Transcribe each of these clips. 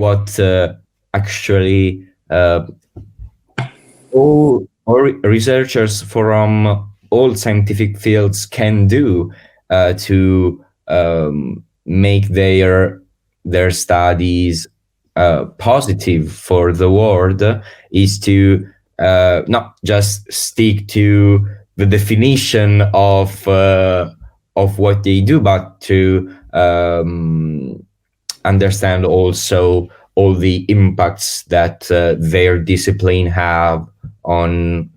what actually all researchers from all scientific fields can do to make their studies positive for the world is to not just stick to the definition of what they do, but to understand also all the impacts that their discipline have on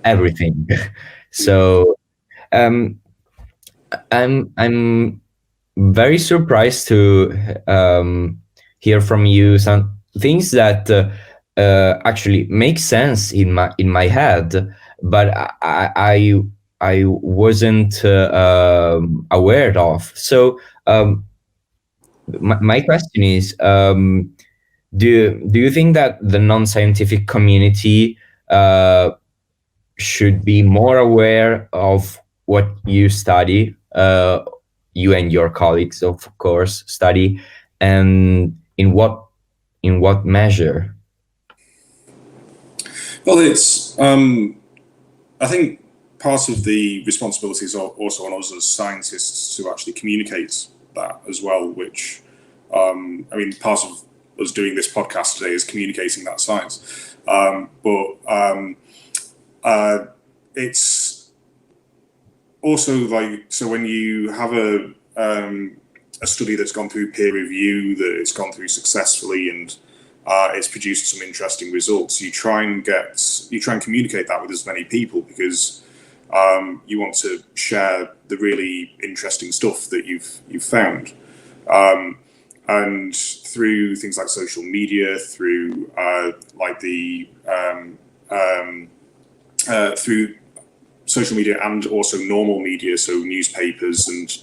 everything. So I'm very surprised to hear from you some things that actually make sense in my head, but I wasn't aware of. So my question is, do you think that the non-scientific community should be more aware of what you study, you and your colleagues, of course, study, and in what measure? Well, it's I think part of the responsibilities are also on us as scientists to actually communicate that as well, which I mean, part of us doing this podcast today is communicating that science. It's also like, so when you have a study that's gone through peer review, that it's gone through successfully, and it's produced some interesting results, you try and communicate that with as many people, because you want to share the really interesting stuff that you've found. And through things like social media, through through social media and also normal media, so newspapers and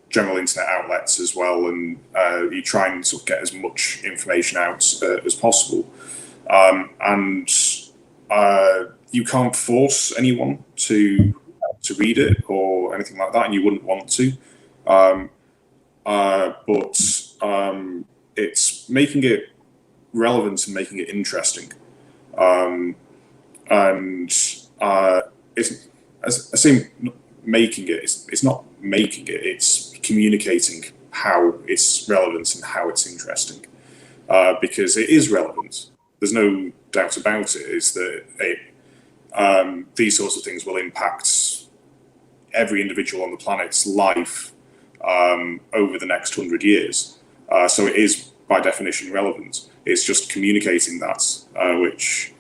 general internet outlets as well, and you try and sort of get as much information out as possible. And you can't force anyone to read it or anything like that, and you wouldn't want to. But it's making it relevant and making it interesting. And it's, as I say, making it, it's not making it, it's communicating how it's relevant and how it's interesting. Because it is relevant. There's no doubt about it, is that these sorts of things will impact every individual on the planet's life over the next 100 years. So it is by definition relevant. It's just communicating that, which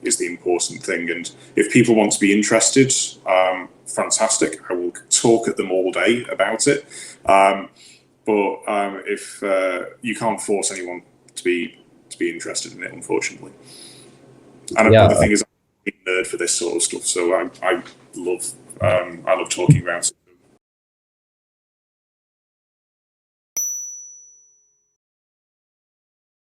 is the important thing. And if people want to be interested, fantastic. I will talk at them all day about it. But if you can't force anyone to be interested in it, unfortunately. And Yeah. another thing is, I'm a nerd for this sort of stuff, so I love talking about it.